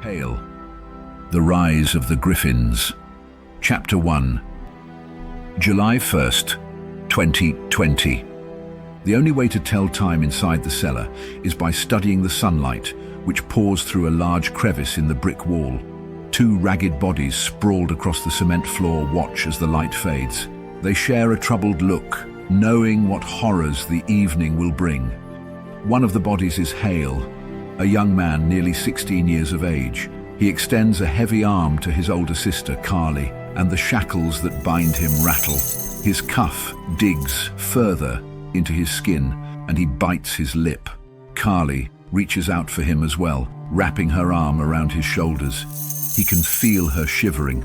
Hale, The Rise of the Griffins. Chapter 1. July 1st, 2020. The only way to tell time inside the cellar is by studying the sunlight, which pours through a large crevice in the brick wall. Two ragged bodies sprawled across the cement floor watch as the light fades. They share a troubled look, knowing what horrors the evening will bring. One of the bodies is Hale, a young man nearly 16 years of age. He extends a heavy arm to his older sister, Carly, and the shackles that bind him rattle. His cuff digs further into his skin, and he bites his lip. Carly reaches out for him as well, wrapping her arm around his shoulders. He can feel her shivering.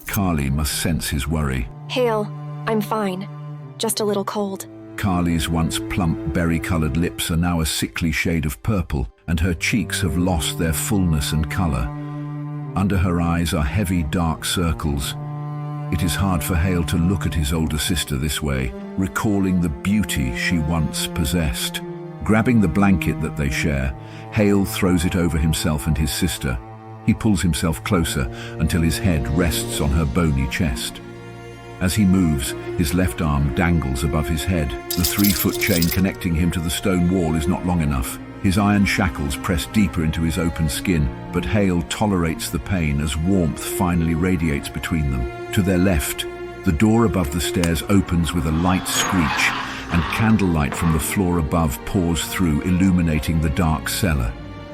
Carly must sense his worry. Hale, I'm fine. Just a little cold. Carly's once plump, berry-colored lips are now a sickly shade of purple, and her cheeks have lost their fullness and color. Under her eyes are heavy, dark circles. It is hard for Hale to look at his older sister this way, recalling the beauty she once possessed. Grabbing the blanket that they share, Hale throws it over himself and his sister. He pulls himself closer until his head rests on her bony chest. As he moves, his left arm dangles above his head. The 3-foot chain connecting him to the stone wall is not long enough. His iron shackles press deeper into his open skin, but Hale tolerates the pain as warmth finally radiates between them. To their left, the door above the stairs opens with a light screech, and candlelight from the floor above pours through, illuminating the dark cellar.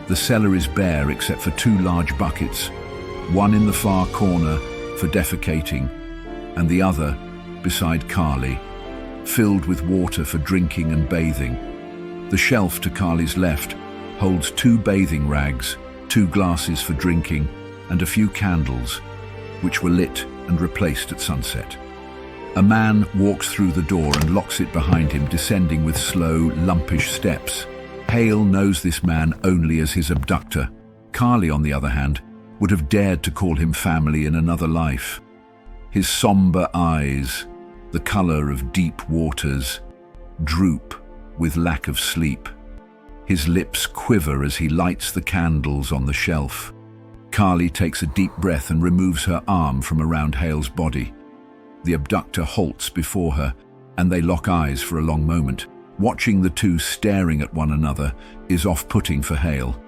The cellar is bare except for 2 large buckets, one in the far corner for defecating, and the other beside Carly, filled with water for drinking and bathing. The shelf to Carly's left holds 2 bathing rags, 2 glasses for drinking, and a few candles, which were lit and replaced at sunset. A man walks through the door and locks it behind him, descending with slow, lumpish steps. Hale knows this man only as his abductor. Carly, on the other hand, would have dared to call him family in another life. His somber eyes, the color of deep waters, droop with lack of sleep. His lips quiver as he lights the candles on the shelf. Carly takes a deep breath and removes her arm from around Hale's body. The abductor halts before her, and they lock eyes for a long moment. Watching the two staring at one another is off-putting for Hale.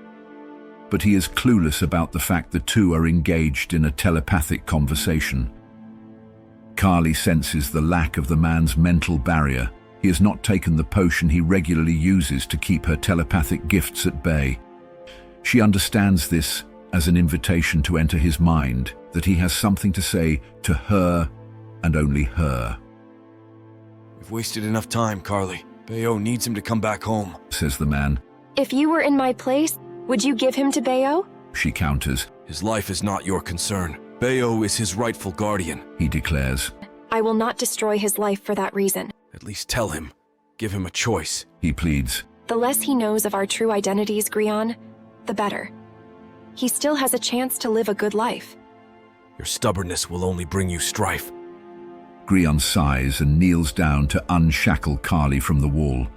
But he is clueless about the fact the two are engaged in a telepathic conversation. Carly senses the lack of the man's mental barrier. He has not taken the potion he regularly uses to keep her telepathic gifts at bay. She understands this as an invitation to enter his mind, that he has something to say to her and only her. We've wasted enough time, Carly. Bayo needs him to come back home, says the man. If you were in my place, would you give him to Bayo? She counters. His life is not your concern. Bayo is his rightful guardian, he declares. I will not destroy his life for that reason. At least tell him. Give him a choice, he pleads. The less he knows of our true identities, Grion, the better. He still has a chance to live a good life. Your stubbornness will only bring you strife. Grion sighs and kneels down to unshackle Carly from the wall.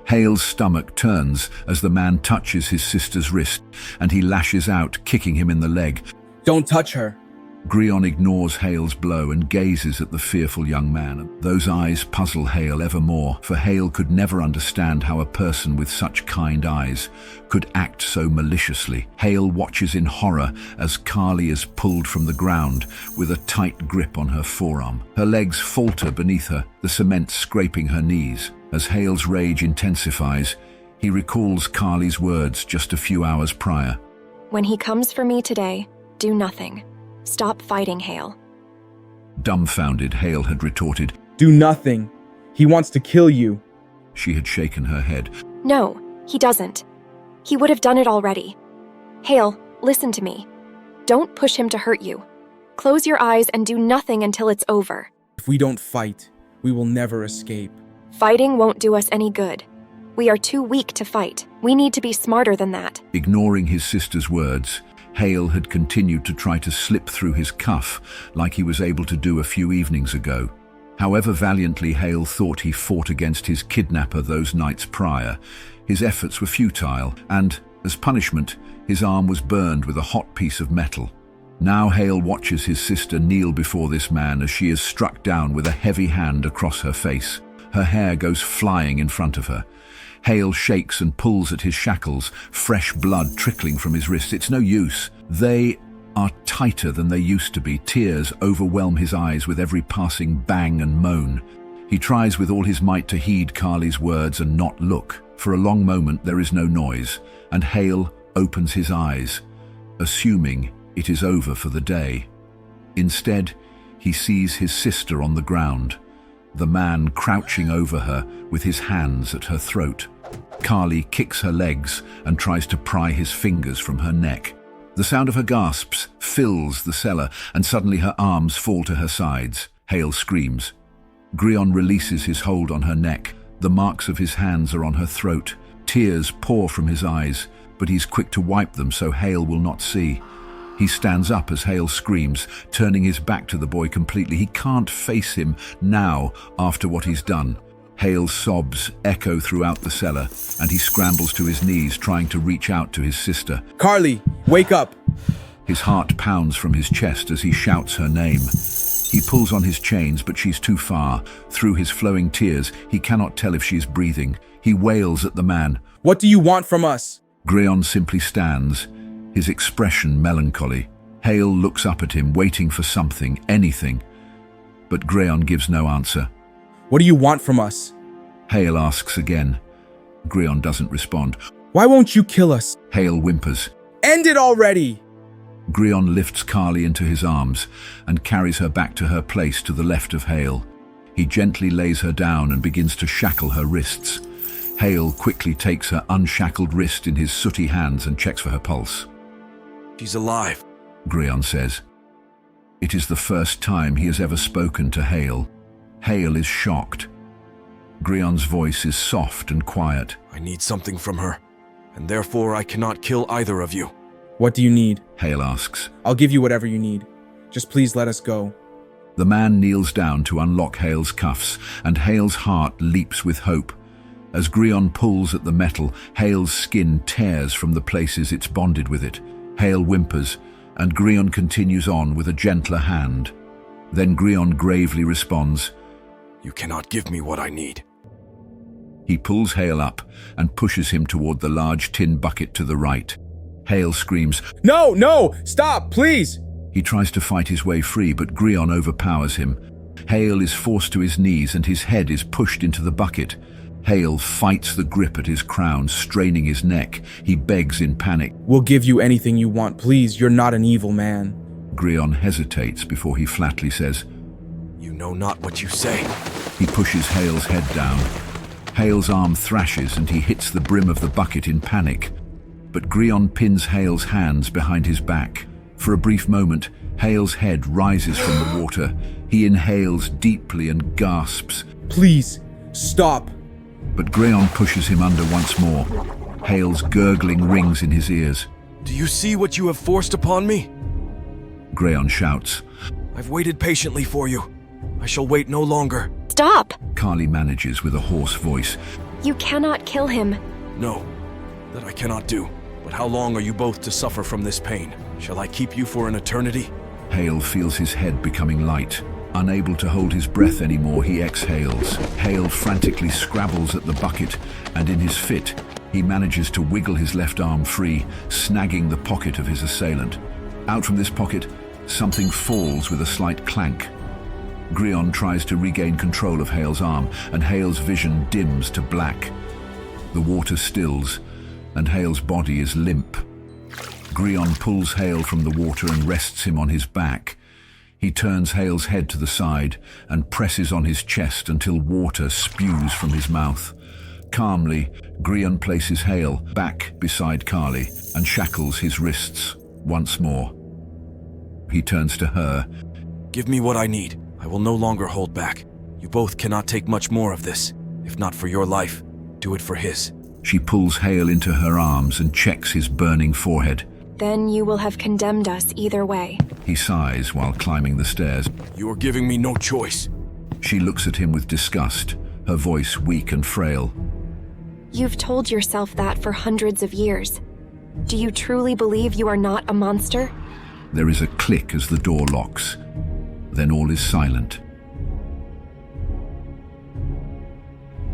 Hale's stomach turns as the man touches his sister's wrist, and he lashes out, kicking him in the leg. Don't touch her. Grion ignores Hale's blow and gazes at the fearful young man. Those eyes puzzle Hale ever more, for Hale could never understand how a person with such kind eyes could act so maliciously. Hale watches in horror as Carly is pulled from the ground with a tight grip on her forearm. Her legs falter beneath her, the cement scraping her knees. As Hale's rage intensifies, he recalls Carly's words just a few hours prior. When he comes for me today, do nothing. Stop fighting, Hale. Dumbfounded, Hale had retorted, Do nothing. He wants to kill you. She had shaken her head. No, he doesn't. He would have done it already. Hale, listen to me. Don't push him to hurt you. Close your eyes and do nothing until it's over. If we don't fight, we will never escape. Fighting won't do us any good. We are too weak to fight. We need to be smarter than that. Ignoring his sister's words, Hale had continued to try to slip through his cuff like he was able to do a few evenings ago. However valiantly Hale thought he fought against his kidnapper those nights prior, his efforts were futile, and, As punishment, his arm was burned with a hot piece of metal. Now Hale watches his sister kneel before this man as she is struck down with a heavy hand across her face. Her hair goes flying in front of her. Hale shakes and pulls at his shackles, fresh blood trickling from his wrists. It's no use. They are tighter than they used to be. Tears overwhelm his eyes with every passing bang and moan. He tries with all his might to heed Carly's words and not look. For a long moment there is no noise, and Hale opens his eyes, assuming it is over for the day. Instead, he sees his sister on the ground, the man crouching over her with his hands at her throat. Carly kicks her legs and tries to pry his fingers from her neck. The sound of her gasps fills the cellar, and suddenly her arms fall to her sides. Hale screams. Griffin releases his hold on her neck. The marks of his hands are on her throat. Tears pour from his eyes, but he's quick to wipe them so Hale will not see. He stands up as Hale screams, turning his back to the boy completely. He can't face him now after what he's done. Hale's sobs echo throughout the cellar, and he scrambles to his knees, trying to reach out to his sister. Carly, wake up! His heart pounds from his chest as he shouts her name. He pulls on his chains, but she's too far. Through his flowing tears, he cannot tell if she's breathing. He wails at the man. What do you want from us? Griffin simply stands, his expression melancholy. Hale looks up at him, waiting for something, anything. But Griffin gives no answer. What do you want from us? Hale asks again. Griffin doesn't respond. Why won't you kill us? Hale whimpers. End it already! Griffin lifts Carly into his arms and carries her back to her place to the left of Hale. He gently lays her down and begins to shackle her wrists. Hale quickly takes her unshackled wrist in his sooty hands and checks for her pulse. She's alive, Griffin says. It is the first time he has ever spoken to Hale. Hale is shocked. Griffin's voice is soft and quiet. I need something from her, and therefore I cannot kill either of you. What do you need? Hale asks. I'll give you whatever you need. Just please let us go. The man kneels down to unlock Hale's cuffs, and Hale's heart leaps with hope. As Griffin pulls at the metal, Hale's skin tears from the places it's bonded with it. Hale whimpers, and Griffin continues on with a gentler hand. Then Griffin gravely responds, You cannot give me what I need. He pulls Hale up and pushes him toward the large tin bucket to the right. Hale screams, No, no! Stop, please! He tries to fight his way free, but Griffin overpowers him. Hale is forced to his knees and his head is pushed into the bucket. Hale fights the grip at his crown, straining his neck. He begs in panic. We'll give you anything you want, please. You're not an evil man. Griffin hesitates before he flatly says, You know not what you say. He pushes Hale's head down. Hale's arm thrashes and he hits the brim of the bucket in panic. But Griffin pins Hale's hands behind his back. For a brief moment, Hale's head rises from the water. He inhales deeply and gasps. Please, stop. But Griffin pushes him under once more. Hale's gurgling rings in his ears. Do you see what you have forced upon me? Griffin shouts. I've waited patiently for you. I shall wait no longer. Stop! Carly manages with a hoarse voice. You cannot kill him. No, that I cannot do. But how long are you both to suffer from this pain? Shall I keep you for an eternity? Hale feels his head becoming light. Unable to hold his breath anymore, he exhales. Hale frantically scrabbles at the bucket, and in his fit, he manages to wiggle his left arm free, snagging the pocket of his assailant. Out from this pocket, something falls with a slight clank. Griffin tries to regain control of Hale's arm, and Hale's vision dims to black. The water stills, and Hale's body is limp. Griffin pulls Hale from the water and rests him on his back. He turns Hale's head to the side and presses on his chest until water spews from his mouth. Calmly, Griffin places Hale back beside Carly and shackles his wrists once more. He turns to her. Give me what I need. I will no longer hold back. You both cannot take much more of this. If not for your life, do it for his. She pulls Hale into her arms and checks his burning forehead. Then you will have condemned us either way. He sighs while climbing the stairs. You are giving me no choice. She looks at him with disgust, her voice weak and frail. You've told yourself that for hundreds of years. Do you truly believe you are not a monster? There is a click as the door locks. Then all is silent.